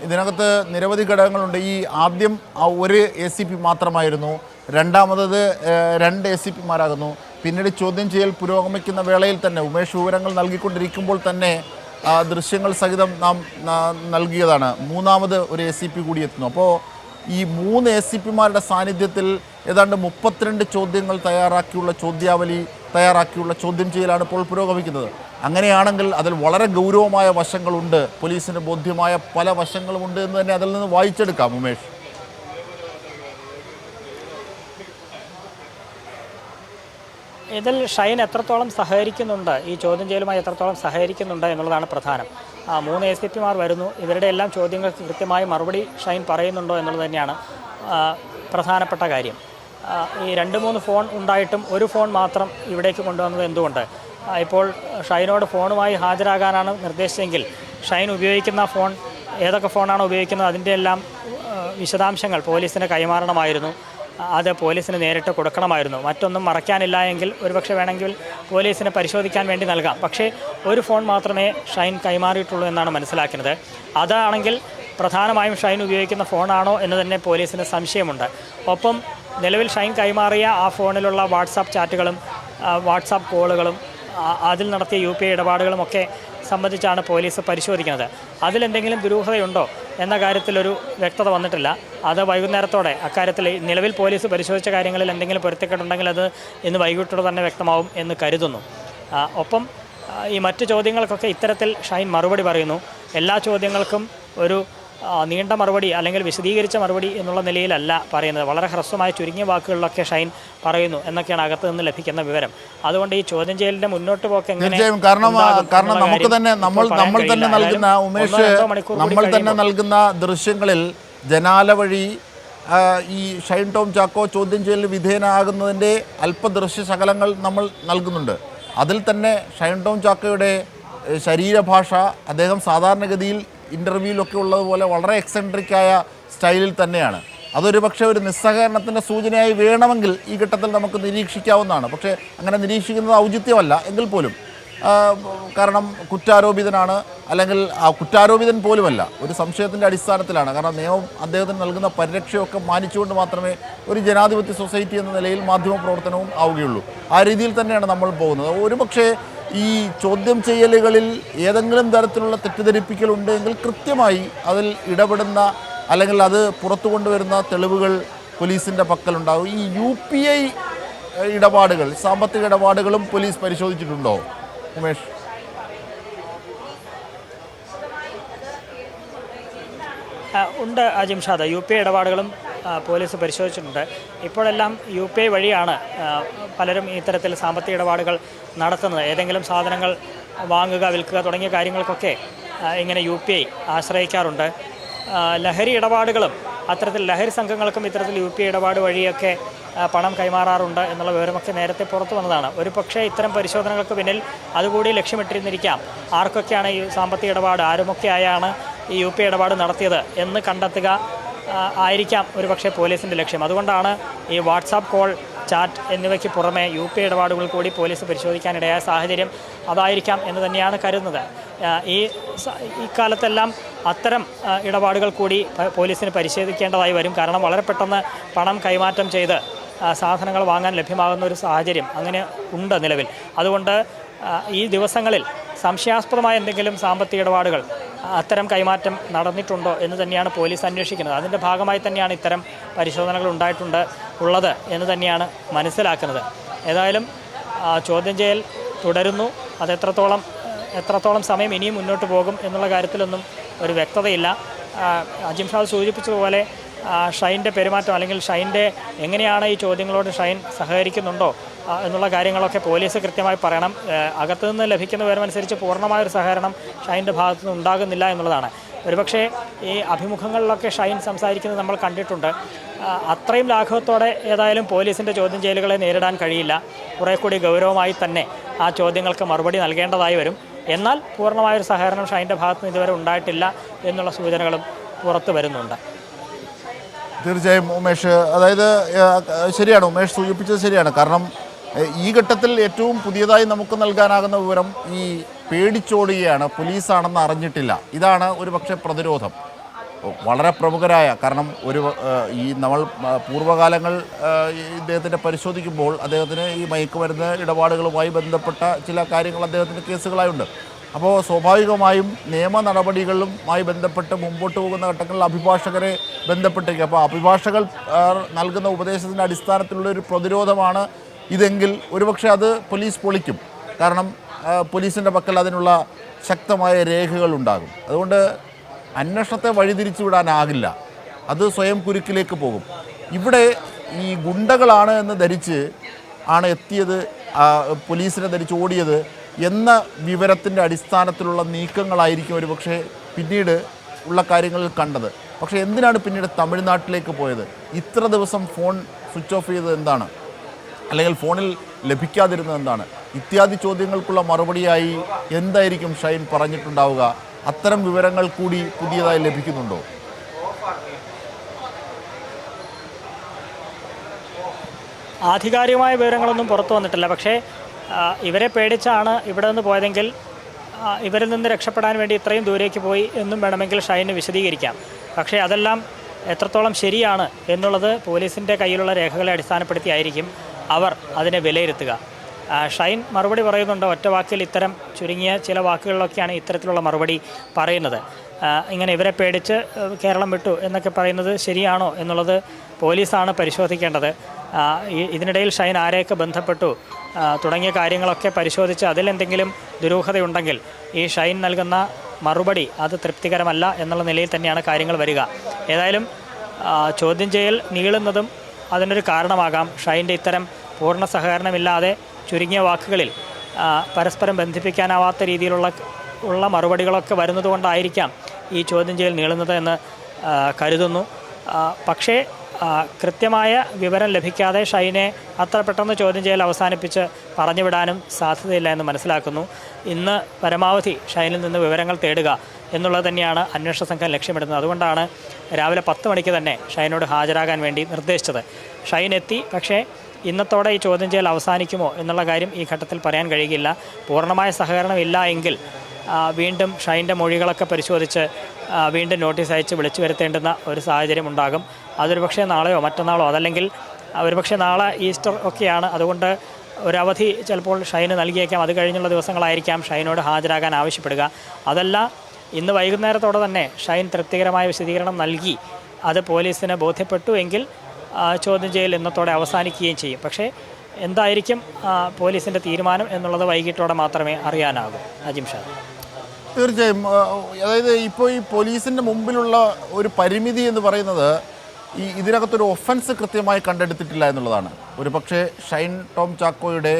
ഇതിനകത്ത് നിരവധി ഘടകങ്ങളുണ്ട്. ഈ ആദ്യം ഒരു ACP മാത്രമായിരുന്നു, രണ്ടാമത് 2 ACPമാരാകുന്നു. പിന്നീട് ചോദ്യം ചെയ്യൽ പുരോഗമിക്കുന്ന വേളയിൽ തന്നെ ഉമേഷ് വിവരങ്ങൾ നൽകിക്കൊണ്ടിരിക്കുമ്പോൾ തന്നെ ദൃശ്യങ്ങൾ സഹിതം നാം നൽകിയതാണ്. മൂന്നാമത് ഒരു ACP കൂടി എത്തുന്നു. അപ്പോൾ ഈ 3 ACPമാരുടെ സാന്നിധ്യത്തിൽ ഏതാണ്ട് 32 ചോദ്യങ്ങൾ തയ്യാറാക്കിയുള്ള ചോദ്യം ചെയ്യലാണ് ഇപ്പോൾ പുരോഗമിക്കുന്നത്. അങ്ങനെയാണെങ്കിൽ അതിൽ വളരെ ഗൗരവമായ വശങ്ങളുണ്ട്, പോലീസിന് ബോധ്യമായ പല വശങ്ങളുമുണ്ട് എന്ന് തന്നെ അതിൽ നിന്ന് വായിച്ചെടുക്കാം. ഉമേഷ്, ഇതിൽ ഷൈൻ എത്രത്തോളം സഹകരിക്കുന്നുണ്ട്, ഈ ചോദ്യം ചെയ്യലുമായി എത്രത്തോളം സഹകരിക്കുന്നുണ്ട് എന്നുള്ളതാണ് പ്രധാനം. 3 ACPമാർ വരുന്നു, ഇവരുടെ എല്ലാം ചോദ്യങ്ങൾക്ക് കൃത്യമായി മറുപടി ഷൈൻ പറയുന്നുണ്ടോ എന്നുള്ളത് തന്നെയാണ് പ്രധാനപ്പെട്ട കാര്യം. ഈ 2-3 ഫോൺ ഉണ്ടായിട്ടും ഒരു ഫോൺ മാത്രം ഇവിടേക്ക് കൊണ്ടുവന്നത് എന്തുകൊണ്ട്? ഇപ്പോൾ ഷൈനോട് ഫോണുമായി ഹാജരാകാനാണ് നിർദ്ദേശിച്ചെങ്കിൽ ഷൈൻ ഉപയോഗിക്കുന്ന ഫോൺ ഏതൊക്കെ ഫോണാണോ ഉപയോഗിക്കുന്നത് അതിൻ്റെ എല്ലാം വിശദാംശങ്ങൾ പോലീസിന് കൈമാറണമായിരുന്നു. അത് പോലീസിന് നേരിട്ട് കൊടുക്കണമായിരുന്നു. മറ്റൊന്നും മറയ്ക്കാനില്ല എങ്കിൽ ഒരുപക്ഷെ വേണമെങ്കിൽ പോലീസിനെ പരിശോധിക്കാൻ വേണ്ടി നൽകാം. പക്ഷേ ഒരു ഫോൺ മാത്രമേ ഷൈൻ കൈമാറിയിട്ടുള്ളൂ എന്നാണ് മനസ്സിലാക്കുന്നത്. അതാണെങ്കിൽ പ്രധാനമായും ഷൈൻ ഉപയോഗിക്കുന്ന ഫോണാണോ എന്ന് തന്നെ പോലീസിന് സംശയമുണ്ട്. ഒപ്പം നിലവിൽ ഷൈൻ കൈമാറിയ ആ ഫോണിലുള്ള വാട്സാപ്പ് ചാറ്റുകളും വാട്സാപ്പ് കോളുകളും അതിൽ നടത്തിയ UPI ഇടപാടുകളുമൊക്കെ സംബന്ധിച്ചാണ് പോലീസ് പരിശോധിക്കുന്നത്. അതിലെന്തെങ്കിലും ദുരൂഹതയുണ്ടോ എന്ന കാര്യത്തിലൊരു വ്യക്തത വന്നിട്ടില്ല. അത് വൈകുന്നേരത്തോടെ അക്കാര്യത്തിൽ നിലവിൽ പോലീസ് പരിശോധിച്ച കാര്യങ്ങളിൽ എന്തെങ്കിലും പൊരുത്തക്കേടുണ്ടെങ്കിൽ അത് ഇന്ന് വൈകിട്ടോടെ തന്നെ വ്യക്തമാവും എന്ന് കരുതുന്നു. ഒപ്പം ഈ മറ്റ് ചോദ്യങ്ങൾക്കൊക്കെ ഇത്തരത്തിൽ ഷൈൻ മറുപടി പറയുന്നു. എല്ലാ ചോദ്യങ്ങൾക്കും ഒരു നീണ്ട മറുപടി അല്ലെങ്കിൽ വിശദീകരിച്ച മറുപടി എന്നുള്ള നിലയിലല്ല പറയുന്നത്. വളരെ ഹ്രസ്വമായ ചുരുങ്ങിയ വാക്കുകളിലൊക്കെ ഷൈൻ പറയുന്നു എന്നൊക്കെയാണ് അകത്ത് നിന്ന് ലഭിക്കുന്ന വിവരം. അതുകൊണ്ട് ഈ ചോദ്യം ചെയ്യലിന്റെ മുന്നോട്ട് പോക്ക് എങ്ങനെ, കാരണം നമുക്ക് തന്നെ നമ്മൾ തന്നെ നൽകുന്ന ദൃശ്യങ്ങളിൽ ജനാല വഴി ഈ ഷൈൻ ടോം ചാക്കോ ചോദ്യം ചെയ്യലിന് വിധേയനാകുന്നതിൻ്റെ അല്പദൃശ്യ ശകലങ്ങൾ നമ്മൾ നൽകുന്നുണ്ട്. അതിൽ തന്നെ ഷൈൻ ടോം ചാക്കോയുടെ ശരീരഭാഷ അദ്ദേഹം സാധാരണഗതിയിൽ ഇൻ്റർവ്യൂവിലൊക്കെ ഉള്ളതുപോലെ വളരെ എക്സെൻട്രിക്കായ സ്റ്റൈലിൽ തന്നെയാണ്. അതൊരു പക്ഷേ ഒരു നിസ്സഹകരണത്തിൻ്റെ സൂചനയായി വേണമെങ്കിൽ ഈ ഘട്ടത്തിൽ നമുക്ക് നിരീക്ഷിക്കാവുന്നതാണ്. പക്ഷേ അങ്ങനെ നിരീക്ഷിക്കുന്നത് ഔചിത്യമല്ല എങ്കിൽ പോലും, കാരണം കുറ്റാരോപിതനാണ്, അല്ലെങ്കിൽ കുറ്റാരോപിതൻ പോലുമല്ല, ഒരു സംശയത്തിൻ്റെ അടിസ്ഥാനത്തിലാണ്. കാരണം നിയമം അദ്ദേഹത്തിന് നൽകുന്ന പരിരക്ഷയൊക്കെ മാനിച്ചുകൊണ്ട് മാത്രമേ ഒരു ജനാധിപത്യ സൊസൈറ്റി എന്ന നിലയിൽ മാധ്യമപ്രവർത്തനവും ആവുകയുള്ളൂ. ആ രീതിയിൽ തന്നെയാണ് നമ്മൾ പോകുന്നത്. ഒരുപക്ഷേ ഈ ചോദ്യം ചെയ്യലുകളിൽ ഏതെങ്കിലും തരത്തിലുള്ള തെറ്റിദ്ധരിപ്പിക്കലുണ്ടെങ്കിൽ കൃത്യമായി അതിൽ ഇടപെടുന്ന അല്ലെങ്കിൽ അത് പുറത്തു കൊണ്ടുവരുന്ന തെളിവുകൾ പോലീസിൻ്റെ പക്കലുണ്ടാകും. ഈ UPI ഇടപാടുകൾ, സാമ്പത്തിക ഇടപാടുകളും പോലീസ് പരിശോധിച്ചിട്ടുണ്ടോ ഉമേഷ്? ഉണ്ട് അജിംഷാദ്, UPI ഇടപാടുകളും പോലീസ് പരിശോധിച്ചിട്ടുണ്ട്. ഇപ്പോഴെല്ലാം UPI വഴിയാണ് പലരും ഇത്തരത്തിൽ സാമ്പത്തിക ഇടപാടുകൾ നടത്തുന്നത്. ഏതെങ്കിലും സാധനങ്ങൾ വാങ്ങുക, വിൽക്കുക തുടങ്ങിയ കാര്യങ്ങൾക്കൊക്കെ ഇങ്ങനെ UPI ആശ്രയിക്കാറുണ്ട്. ലഹരി ഇടപാടുകളും അത്തരത്തിൽ ലഹരി സംഘങ്ങൾക്കും ഇത്തരത്തിൽ UPI ഇടപാട് വഴിയൊക്കെ പണം കൈമാറാറുണ്ട് എന്നുള്ള വിവരമൊക്കെ നേരത്തെ പുറത്തു വന്നതാണ്. ഒരു പക്ഷേ ഇത്തരം പരിശോധനകൾക്ക് പിന്നിൽ അതുകൂടി ലക്ഷ്യമിട്ടിരുന്നിരിക്കാം. ആർക്കൊക്കെയാണ് ഈ സാമ്പത്തിക ഇടപാട്, ആരുമൊക്കെയായാണ് ഈ UPI ഇടപാട് നടത്തിയത് എന്ന് കണ്ടെത്തുക ആയിരിക്കാം ഒരു പക്ഷേ പോലീസിൻ്റെ ലക്ഷ്യം. അതുകൊണ്ടാണ് ഈ വാട്സാപ്പ് കോൾ, ചാറ്റ് എന്നിവയ്ക്ക് പുറമെ UPI ഇടപാടുകൾ കൂടി പോലീസ് പരിശോധിക്കാനിടയായ സാഹചര്യം അതായിരിക്കാം എന്ന് തന്നെയാണ് കരുതുന്നത്. ഈ കാലത്തെല്ലാം അത്തരം ഇടപാടുകൾ കൂടി പോലീസിന് പരിശോധിക്കേണ്ടതായി വരും. കാരണം വളരെ പെട്ടെന്ന് പണം കൈമാറ്റം ചെയ്ത് സാധനങ്ങൾ വാങ്ങാൻ ലഭ്യമാകുന്ന ഒരു സാഹചര്യം അങ്ങനെ ഉണ്ട് നിലവിൽ. അതുകൊണ്ട് ഈ ദിവസങ്ങളിൽ സംശയാസ്പദമായ എന്തെങ്കിലും സാമ്പത്തിക ഇടപാടുകൾ, അത്തരം കൈമാറ്റം നടന്നിട്ടുണ്ടോ എന്ന് തന്നെയാണ് പോലീസ് അന്വേഷിക്കുന്നത്. അതിൻ്റെ ഭാഗമായി തന്നെയാണ് ഇത്തരം പരിശോധനകൾ ഉള്ളത് എന്ന് തന്നെയാണ് മനസ്സിലാക്കുന്നത്. ഏതായാലും ചോദ്യം ചെയ്യൽ തുടരുന്നു. അത് എത്രത്തോളം സമയം ഇനിയും മുന്നോട്ട് പോകും എന്നുള്ള കാര്യത്തിലൊന്നും ഒരു വ്യക്തതയില്ല. അജിംഷാദ് സൂചിപ്പിച്ചതുപോലെ ഷൈൻ്റെ പെരുമാറ്റം അല്ലെങ്കിൽ ഷൈൻ്റെ എങ്ങനെയാണ് ഈ ചോദ്യങ്ങളോട് ഷൈൻ സഹകരിക്കുന്നുണ്ടോ എന്നുള്ള കാര്യങ്ങളൊക്കെ പോലീസ് കൃത്യമായി പറയണം. അകത്തുനിന്ന് ലഭിക്കുന്ന വിവരമനുസരിച്ച് പൂർണ്ണമായൊരു സഹകരണം ഷൈൻ്റെ ഭാഗത്തുനിന്ന് ഉണ്ടാകുന്നില്ല എന്നുള്ളതാണ്. ഒരുപക്ഷേ ഈ അഭിമുഖങ്ങളിലൊക്കെ ഷൈൻ സംസാരിക്കുന്നത് നമ്മൾ കണ്ടിട്ടുണ്ട്. അത്രയും ലാഘവത്തോടെ ഏതായാലും പോലീസിൻ്റെ ചോദ്യം ചെയ്യലുകളെ നേരിടാൻ കഴിയില്ല. കുറേ കൂടി ഗൗരവമായി തന്നെ ആ ചോദ്യങ്ങൾക്ക് മറുപടി നൽകേണ്ടതായി വരും. എന്നാൽ പൂർണ്ണമായൊരു സഹകരണം ഷൈൻ്റെ ഭാഗത്തുനിന്ന് ഇതുവരെ ഉണ്ടായിട്ടില്ല എന്നുള്ള സൂചനകളും പുറത്തു വരുന്നുണ്ട്. തീർച്ചയായും ഉമേഷ്, അതായത് ശരിയാണ്, ഉമേഷ് സൂചിപ്പിച്ചത് ശരിയാണ്. കാരണം ഈ ഘട്ടത്തിൽ ഏറ്റവും പുതിയതായി നമുക്ക് നൽകാനാകുന്ന വിവരം ഈ പേടിച്ചോടുകയാണ്, പോലീസാണെന്ന് അറിഞ്ഞിട്ടില്ല. ഇതാണ് ഒരു പക്ഷേ പ്രതിരോധം. വളരെ പ്രമുഖരായ, കാരണം ഈ നമ്മൾ പൂർവ്വകാലങ്ങൾ ഇദ്ദേഹത്തിനെ പരിശോധിക്കുമ്പോൾ അദ്ദേഹത്തിന് ഈ മയക്കുമരുന്ന് ഇടപാടുകളുമായി ബന്ധപ്പെട്ട ചില കാര്യങ്ങൾ അദ്ദേഹത്തിൻ്റെ കേസുകളായുണ്ട്. അപ്പോൾ സ്വാഭാവികമായും നിയമ നടപടികളുമായി ബന്ധപ്പെട്ട് മുമ്പോട്ട് പോകുന്ന ഘട്ടങ്ങളിൽ അഭിഭാഷകരെ ബന്ധപ്പെട്ടിരിക്കും. അപ്പോൾ അഭിഭാഷകർ നൽകുന്ന ഉപദേശത്തിൻ്റെ അടിസ്ഥാനത്തിലുള്ള ഒരു പ്രതിരോധമാണ് ഇതെങ്കിൽ ഒരുപക്ഷെ അത് പോലീസ് പൊളിക്കും. കാരണം പോലീസിൻ്റെ പക്കൽ അതിനുള്ള ശക്തമായ രേഖകളുണ്ടാകും. അതുകൊണ്ട് അന്വേഷണത്തെ വഴിതിരിച്ചു വിടാനാകില്ല, അത് സ്വയം കുരുക്കിലേക്ക് പോകും. ഇവിടെ ഈ ഗുണ്ടകളാണ് എന്ന് ധരിച്ച് ആണ് എത്തിയത്, പോലീസിനെ ധരിച്ച് ഓടിയത് എന്ന വിവരത്തിൻ്റെ അടിസ്ഥാനത്തിലുള്ള നീക്കങ്ങളായിരിക്കും ഒരുപക്ഷെ പിന്നീട് ഉള്ള കാര്യങ്ങളിൽ കണ്ടത്. പക്ഷേ എന്തിനാണ് പിന്നീട് തമിഴ്നാട്ടിലേക്ക് പോയത്? ഇത്ര ദിവസം ഫോൺ സ്വിച്ച് ഓഫ് ചെയ്തത് എന്താണ്? അല്ലെങ്കിൽ ഫോണിൽ ലഭിക്കാതിരുന്നത് എന്താണ്? ഇത്യാദി ചോദ്യങ്ങൾക്കുള്ള മറുപടിയായി എന്തായിരിക്കും ഷൈൻ പറഞ്ഞിട്ടുണ്ടാവുക? അത്തരം വിവരങ്ങൾ കൂടി പുതിയതായി ലഭിക്കുന്നുണ്ടോ? ആധികാരികമായ വിവരങ്ങളൊന്നും പുറത്തു വന്നിട്ടില്ല. പക്ഷേ ഇവരെ പേടിച്ചാണ് ഇവിടെ നിന്ന് പോയതെങ്കിൽ ഇവരിൽ നിന്ന് രക്ഷപ്പെടാൻ വേണ്ടി ഇത്രയും ദൂരേക്ക് പോയി എന്നും വേണമെങ്കിൽ ഷൈന് വിശദീകരിക്കാം. പക്ഷേ അതെല്ലാം എത്രത്തോളം ശരിയാണ് എന്നുള്ളത് പോലീസിൻ്റെ കയ്യിലുള്ള രേഖകളെ അടിസ്ഥാനപ്പെടുത്തിയായിരിക്കും അവർ അതിനെ വിലയിരുത്തുക. ഷൈൻ മറുപടി പറയുന്നുണ്ട്. ഒറ്റ വാക്കിൽ ഇത്തരം ചുരുങ്ങിയ ചില വാക്കുകളിലൊക്കെയാണ് ഇത്തരത്തിലുള്ള മറുപടി പറയുന്നത്. ഇങ്ങനെ ഇവരെ പേടിച്ച് കേരളം വിട്ടു എന്നൊക്കെ പറയുന്നത് ശരിയാണോ എന്നുള്ളത് പോലീസാണ് പരിശോധിക്കേണ്ടത്. ഇതിനിടയിൽ ഷൈൻ ആരെയൊക്കെ ബന്ധപ്പെട്ടു തുടങ്ങിയ കാര്യങ്ങളൊക്കെ പരിശോധിച്ച് അതിലെന്തെങ്കിലും ദുരൂഹതയുണ്ടെങ്കിൽ ഈ ഷൈൻ നൽകുന്ന മറുപടി അത് തൃപ്തികരമല്ല എന്നുള്ള നിലയിൽ തന്നെയാണ് കാര്യങ്ങൾ വരിക. ഏതായാലും ചോദ്യം ചെയ്യൽ നീളുന്നതും അതിനൊരു കാരണമാകാം. ഷൈൻ്റെ ഇത്തരം പൂർണ്ണ സഹകരണമില്ലാതെ ചുരുങ്ങിയ വാക്കുകളിൽ പരസ്പരം ബന്ധിപ്പിക്കാനാവാത്ത രീതിയിലുള്ള മറുപടികളൊക്കെ വരുന്നതുകൊണ്ടായിരിക്കാം ഈ ചോദ്യം ചെയ്യൽ നീളുന്നത് എന്ന് കരുതുന്നു. പക്ഷേ കൃത്യമായ വിവരം ലഭിക്കാതെ ഷൈനെ അത്ര പെട്ടെന്ന് ചോദ്യം ചെയ്യൽ അവസാനിപ്പിച്ച് പറഞ്ഞുവിടാനും സാധ്യതയില്ല എന്ന് മനസ്സിലാക്കുന്നു. ഇന്ന് പരമാവധി ഷൈനിൽ നിന്ന് വിവരങ്ങൾ തേടുക എന്നുള്ളത് തന്നെയാണ് അന്വേഷണ സംഘം ലക്ഷ്യമിടുന്നത്. അതുകൊണ്ടാണ് രാവിലെ 10 മണിക്ക് തന്നെ ഷൈനോട് ഹാജരാകാൻ വേണ്ടി നിർദ്ദേശിച്ചത്. ഷൈൻ എത്തി. പക്ഷേ ഇന്നത്തോടെ ഈ ചോദ്യം ചെയ്യൽ അവസാനിക്കുമോ എന്നുള്ള കാര്യം ഈ ഘട്ടത്തിൽ പറയാൻ കഴിയില്ല. പൂർണ്ണമായ സഹകരണം ഇല്ല എങ്കിൽ വീണ്ടും ഷൈൻ്റെ മൊഴികളൊക്കെ പരിശോധിച്ച് വീണ്ടും നോട്ടീസ് അയച്ച് വിളിച്ചു വരുത്തേണ്ടുന്ന ഒരു സാഹചര്യം ഉണ്ടാകും. അതൊരു പക്ഷേ നാളെയോ മറ്റന്നാളോ, അതല്ലെങ്കിൽ ഒരുപക്ഷെ നാളെ ഈസ്റ്റർ ഒക്കെയാണ്, അതുകൊണ്ട് ഒരവധി ചിലപ്പോൾ ഷൈന് നൽകിയേക്കാം. അത് കഴിഞ്ഞുള്ള ദിവസങ്ങളായിരിക്കാം ഷൈനോട് ഹാജരാകാൻ ആവശ്യപ്പെടുക. അതല്ല, ഇന്ന് വൈകുന്നേരത്തോടെ തന്നെ ഷൈൻ തൃപ്തികരമായ വിശദീകരണം നൽകി അത് പോലീസിന് ബോധ്യപ്പെട്ടു എങ്കിൽ ചോദ്യം ചെയ്യൽ ഇന്നത്തോടെ അവസാനിക്കുകയും ചെയ്യും. പക്ഷേ എന്തായിരിക്കും പോലീസിൻ്റെ തീരുമാനം എന്നുള്ളത് വൈകിട്ടോടെ മാത്രമേ അറിയാനാകൂ. അജിം ഷാ. തീർച്ചയായും. അതായത് ഇപ്പോൾ ഈ പോലീസിൻ്റെ മുമ്പിലുള്ള ഒരു പരിമിതി എന്ന് പറയുന്നത് ഇതിനകത്തൊരു ഒഫൻസ് കൃത്യമായി കണ്ടെടുത്തിട്ടില്ല എന്നുള്ളതാണ്. ഒരു പക്ഷേ ഷൈൻ ടോം ചാക്കോയുടെ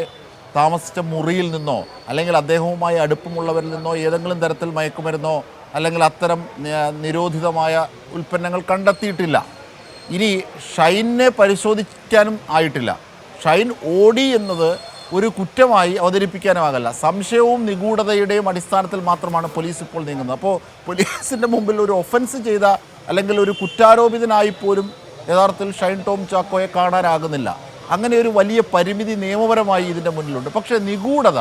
താമസിച്ച മുറിയിൽ നിന്നോ അല്ലെങ്കിൽ അദ്ദേഹവുമായി അടുപ്പമുള്ളവരിൽ നിന്നോ ഏതെങ്കിലും തരത്തിൽ മയക്കുമരുന്നോ അല്ലെങ്കിൽ അത്തരം നിരോധിതമായ ഉൽപ്പന്നങ്ങൾ കണ്ടെത്തിയിട്ടില്ല. ഇനി ഷൈനെ പരിശോധിക്കാനും ആയിട്ടില്ല. ഷൈൻ ഓടി എന്നത് ഒരു കുറ്റമായി അവതരിപ്പിക്കാനുമാകല്ല, സംശയവും നിഗൂഢതയുടെയും അടിസ്ഥാനത്തിൽ മാത്രമാണ് പോലീസ് ഇപ്പോൾ നീങ്ങുന്നത്. അപ്പോൾ പോലീസിൻ്റെ മുമ്പിൽ ഒരു ഒഫൻസ് ചെയ്ത അല്ലെങ്കിൽ ഒരു കുറ്റാരോപിതനായി പോലും യഥാർത്ഥത്തിൽ ഷൈൻ ടോം ചാക്കോയെ കാണാനാകുന്നില്ല. അങ്ങനെ ഒരു വലിയ പരിമിതി നിയമപരമായി ഇതിൻ്റെ മുന്നിലുണ്ട്. പക്ഷേ നിഗൂഢത,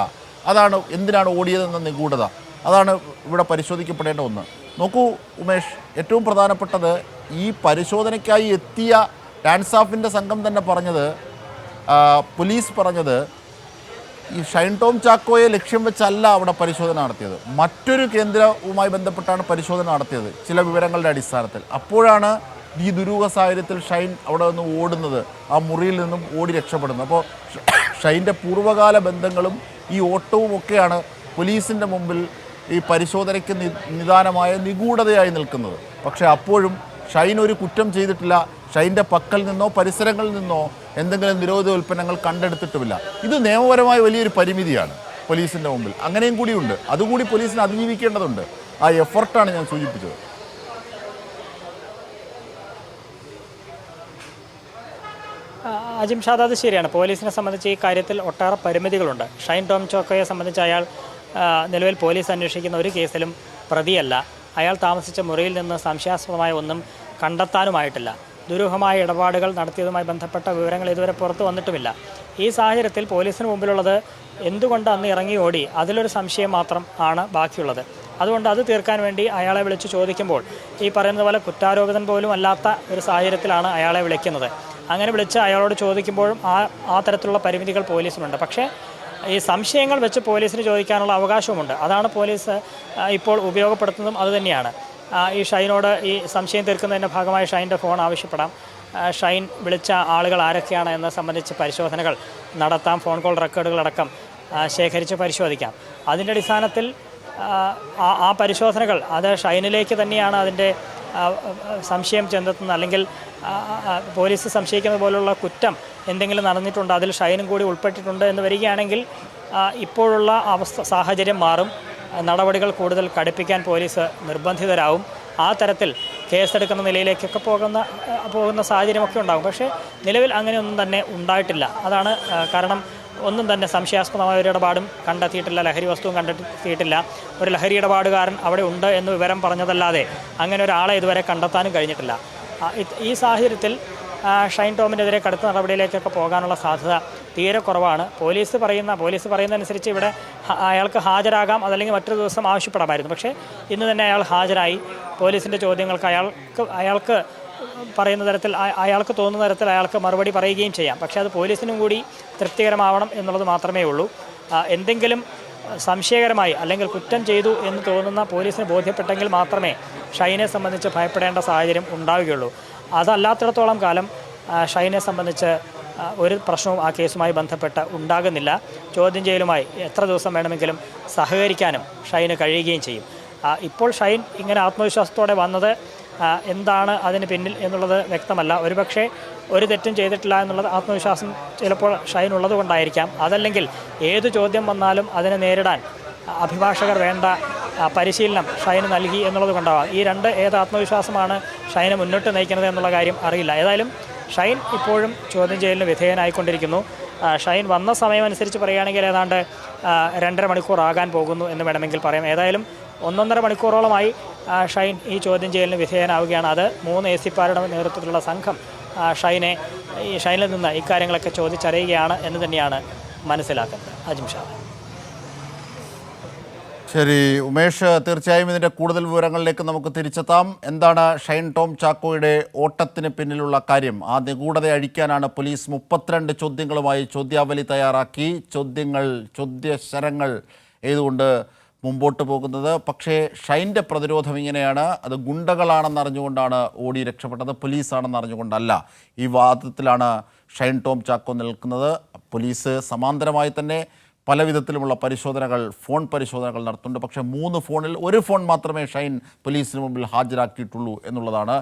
അതാണ് എന്തിനാണ് ഓടിയതെന്ന നിഗൂഢത, അതാണ് ഇവിടെ പരിശോധിക്കപ്പെടേണ്ട ഒന്ന്. നോക്കൂ ഉമേഷ്, ഏറ്റവും പ്രധാനപ്പെട്ടത് ഈ പരിശോധനയ്ക്കായി എത്തിയ ഡാൻസാഫിൻ്റെ സംഘം തന്നെ പറഞ്ഞത്, പോലീസ് പറഞ്ഞത്, ഈ ഷൈൻ ടോം ചാക്കോയെ ലക്ഷ്യം വെച്ചല്ല അവിടെ പരിശോധന നടത്തിയത്, മറ്റൊരു കേന്ദ്രവുമായി ബന്ധപ്പെട്ടാണ് പരിശോധന നടത്തിയത് ചില വിവരങ്ങളുടെ അടിസ്ഥാനത്തിൽ. അപ്പോഴാണ് ഈ ദുരൂഹ സാഹചര്യത്തിൽ ഷൈൻ അവിടെ നിന്ന് ഓടുന്നത്, ആ മുറിയിൽ നിന്നും ഓടി രക്ഷപ്പെടുന്നത്. അപ്പോൾ ഷൈൻ്റെ പൂർവ്വകാല ബന്ധങ്ങളും ഈ ഓട്ടവും ഒക്കെയാണ് പോലീസിൻ്റെ മുമ്പിൽ ഈ പരിശോധനയ്ക്ക് നിദാനമായ നിഗൂഢതയായി നിൽക്കുന്നത്. പക്ഷേ അപ്പോഴും ഷൈൻ ഒരു കുറ്റം ചെയ്തിട്ടില്ല. ഷൈൻ്റെ പക്കൽ നിന്നോ പരിസരങ്ങളിൽ നിന്നോ എന്തെങ്കിലും നിരോധിത ഉൽപ്പന്നങ്ങൾ കണ്ടെടുത്തിട്ടുമില്ല. ഇത് നിയമപരമായ വലിയൊരു പരിമിതിയാണ് പോലീസിൻ്റെ മുമ്പിൽ. അങ്ങനെയും കൂടിയുണ്ട്. അതുകൂടി പോലീസിന് അതിജീവിക്കേണ്ടതുണ്ട്. ആ എഫർട്ടാണ് ഞാൻ സൂചിപ്പിച്ചത്. അജിം ഷാദ്, അത് ശരിയാണ്. പോലീസിനെ സംബന്ധിച്ച് ഈ കാര്യത്തിൽ ഒട്ടേറെ പരിമിതികളുണ്ട്. ഷൈൻ ടോം ചാക്കോയെ സംബന്ധിച്ച് അയാൾ നിലവിൽ പോലീസ് അന്വേഷിക്കുന്ന ഒരു കേസിലും പ്രതിയല്ല. അയാൾ താമസിച്ച മുറിയിൽ നിന്ന് സംശയാസ്പദമായ ഒന്നും കണ്ടെത്താനുമായിട്ടില്ല. ദുരൂഹമായ ഇടപാടുകൾ നടത്തിയതുമായി ബന്ധപ്പെട്ട വിവരങ്ങൾ ഇതുവരെ പുറത്തു വന്നിട്ടുമില്ല. ഈ സാഹചര്യത്തിൽ പോലീസിന് മുമ്പിലുള്ളത് എന്തുകൊണ്ട് അന്ന് ഇറങ്ങി ഓടി, അതിലൊരു സംശയം മാത്രം ആണ് ബാക്കിയുള്ളത്. അതുകൊണ്ട് അത് തീർക്കാൻ വേണ്ടി അയാളെ വിളിച്ച് ചോദിക്കുമ്പോൾ ഈ പറയുന്നത് പോലെ കുറ്റാരോപിതൻ പോലും അല്ലാത്ത ഒരു സാഹചര്യത്തിലാണ് അയാളെ വിളിക്കുന്നത്. അങ്ങനെ വിളിച്ച് അയാളോട് ചോദിക്കുമ്പോഴും ആ തരത്തിലുള്ള പരിമിതികൾ പോലീസിനുണ്ട്. പക്ഷേ ഈ സംശയങ്ങൾ വെച്ച് പോലീസിന് ചോദിക്കാനുള്ള അവകാശവുമുണ്ട്. അതാണ് പോലീസ് ഇപ്പോൾ ഉപയോഗപ്പെടുത്തുന്നതും അതുതന്നെയാണ്. ഈ ഷൈനോട് ഈ സംശയം തീർക്കുന്നതിൻ്റെ ഭാഗമായി ഷൈൻ്റെ ഫോൺ ആവശ്യപ്പെടാം, ഷൈൻ വിളിച്ച ആളുകൾ ആരൊക്കെയാണ് എന്നത് സംബന്ധിച്ച് പരിശോധനകൾ നടത്താം, ഫോൺ കോൾ റെക്കോർഡുകളടക്കം ശേഖരിച്ച് പരിശോധിക്കാം. അതിൻ്റെ അടിസ്ഥാനത്തിൽ ആ പരിശോധനകൾ അത് ഷൈനിലേക്ക് തന്നെയാണ് അതിൻ്റെ സംശയം ചെന്നെത്തുന്നത്, അല്ലെങ്കിൽ പോലീസ് സംശയിക്കുന്ന പോലുള്ള കുറ്റം എന്തെങ്കിലും നടന്നിട്ടുണ്ട്, അതിൽ ഷൈനും കൂടി ഉൾപ്പെട്ടിട്ടുണ്ട് എന്ന് വരികയാണെങ്കിൽ ഇപ്പോഴുള്ള സാഹചര്യം മാറും. നടപടികൾ കൂടുതൽ കടുപ്പിക്കാൻ പോലീസ് നിർബന്ധിതരാവും. ആ തരത്തിൽ കേസെടുക്കുന്ന നിലയിലേക്കൊക്കെ പോകുന്ന സാഹചര്യമൊക്കെ ഉണ്ടാകും. പക്ഷേ നിലവിൽ അങ്ങനെയൊന്നും തന്നെ ഉണ്ടായിട്ടില്ല. അതാണ് കാരണം. ഒന്നും തന്നെ സംശയാസ്പദമായ ഒരു ഇടപാടും കണ്ടെത്തിയിട്ടില്ല, ലഹരി വസ്തുവും കണ്ടെത്തിയിട്ടില്ല. ഒരു ലഹരി ഇടപാടുകാരൻ അവിടെ ഉണ്ട് എന്ന് വിവരം പറഞ്ഞതല്ലാതെ അങ്ങനെ ഒരാളെ ഇതുവരെ കണ്ടെത്താനും കഴിഞ്ഞിട്ടില്ല. ഈ സാഹചര്യത്തിൽ ഷൈൻ ടോമിനെതിരെ കടുത്ത നടപടിയിലേക്കൊക്കെ പോകാനുള്ള സാധ്യത തീരെ കുറവാണ്. പോലീസ് പറയുന്നതനുസരിച്ച് ഇവിടെ അയാൾക്ക് ഹാജരാകാം, അതല്ലെങ്കിൽ മറ്റൊരു ദിവസം ആവശ്യപ്പെടാമായിരുന്നു. പക്ഷേ ഇന്ന് തന്നെ അയാൾ ഹാജരായി. പോലീസിൻ്റെ ചോദ്യങ്ങൾക്ക് അയാൾക്ക് പറയുന്ന തരത്തിൽ, അയാൾക്ക് തോന്നുന്ന തരത്തിൽ അയാൾക്ക് മറുപടി പറയുകയും ചെയ്യാം. പക്ഷേ അത് പോലീസിനും കൂടി തൃപ്തികരമാവണം എന്നുള്ളത് മാത്രമേ ഉള്ളൂ. എന്തെങ്കിലും സംശയകരമായി അല്ലെങ്കിൽ കുറ്റം ചെയ്തു എന്ന് തോന്നുന്ന പോലീസിന് ബോധ്യപ്പെട്ടെങ്കിൽ മാത്രമേ ഷൈനെ സംബന്ധിച്ച് ഭയപ്പെടേണ്ട സാഹചര്യം ഉണ്ടാവുകയുള്ളൂ. അതല്ലാത്തിടത്തോളം കാലം ഷൈനെ സംബന്ധിച്ച് ഒരു പ്രശ്നവും ആ കേസുമായി ബന്ധപ്പെട്ട് ഉണ്ടാകുന്നില്ല. ചോദ്യം ചെയ്യലുമായി എത്ര ദിവസം വേണമെങ്കിലും സഹകരിക്കാനും ഷൈന് കഴിയുകയും ചെയ്യും. ഇപ്പോൾ ഷൈൻ ഇങ്ങനെ ആത്മവിശ്വാസത്തോടെ വന്നത് എന്താണ് അതിന് പിന്നിൽ എന്നുള്ളത് വ്യക്തമല്ല. ഒരുപക്ഷെ ഒരു തെറ്റും ചെയ്തിട്ടില്ല എന്നുള്ളത് ആത്മവിശ്വാസം ചിലപ്പോൾ ഷൈൻ ഉള്ളത് കൊണ്ടായിരിക്കാം. അതല്ലെങ്കിൽ ഏത് ചോദ്യം വന്നാലും അതിനെ നേരിടാൻ അഭിഭാഷകർ വേണ്ട പരിശീലനം ഷൈന് നൽകി എന്നുള്ളത് കൊണ്ടാവാം. ഈ ഏത് ആത്മവിശ്വാസമാണ് ഷൈനെ മുന്നോട്ട് നയിക്കുന്നത് എന്നുള്ള കാര്യം അറിയില്ല. ഏതായാലും ഷൈൻ ഇപ്പോഴും ചോദ്യം ചെയ്യലിന് വിധേയനായിക്കൊണ്ടിരിക്കുന്നു. ഷൈൻ വന്ന സമയമനുസരിച്ച് പറയുകയാണെങ്കിൽ ഏതാണ്ട് 2.5 മണിക്കൂർ ആകാൻ പോകുന്നു എന്ന് വേണമെങ്കിൽ പറയാം. ഏതായാലും 1.5 മണിക്കൂറോളമായി ഷൈൻ ഈ ചോദ്യം ചെയ്യലിന് വിധേയനാവുകയാണ്. അത് 3 എസിപ്പാരുടെ നേതൃത്വത്തിലുള്ള സംഘം ഷൈനിൽ നിന്ന് ഇക്കാര്യങ്ങളൊക്കെ ചോദിച്ചറിയുകയാണ് എന്ന് തന്നെയാണ് മനസ്സിലാക്കുന്നത്. അജിം ഷാ. ശരി ഉമേഷ്, തീർച്ചയായും ഇതിൻ്റെ കൂടുതൽ വിവരങ്ങളിലേക്ക് നമുക്ക് തിരിച്ചെത്താം. എന്താണ് ഷൈൻ ടോം ചാക്കോയുടെ ഓട്ടത്തിന് പിന്നിലുള്ള കാര്യം? ആ നിഗൂഢത അഴിക്കാനാണ് പോലീസ് 32 ചോദ്യങ്ങളുമായി ചോദ്യാവലി തയ്യാറാക്കി ചോദ്യശരങ്ങൾ ഏതുകൊണ്ട് മുമ്പോട്ട് പോകുന്നത്. പക്ഷേ ഷൈൻ്റെ പ്രതിരോധം ഇങ്ങനെയാണ്, അത് ഗുണ്ടകളാണെന്നറിഞ്ഞുകൊണ്ടാണ് ഓടി രക്ഷപ്പെട്ടത്, പോലീസാണെന്ന് അറിഞ്ഞുകൊണ്ടല്ല. ഈ വാദത്തിലാണ് ഷൈൻ ടോം ചാക്കോ നിൽക്കുന്നത്. പോലീസ് സമാന്തരമായി തന്നെ പല വിധത്തിലുമുള്ള ഫോൺ പരിശോധനകൾ നടത്തുന്നുണ്ട്. പക്ഷേ 3 ഫോണിൽ 1 ഫോൺ മാത്രമേ ഷൈൻ പോലീസിന് മുമ്പിൽ ഹാജരാക്കിയിട്ടുള്ളൂ എന്നുള്ളതാണ്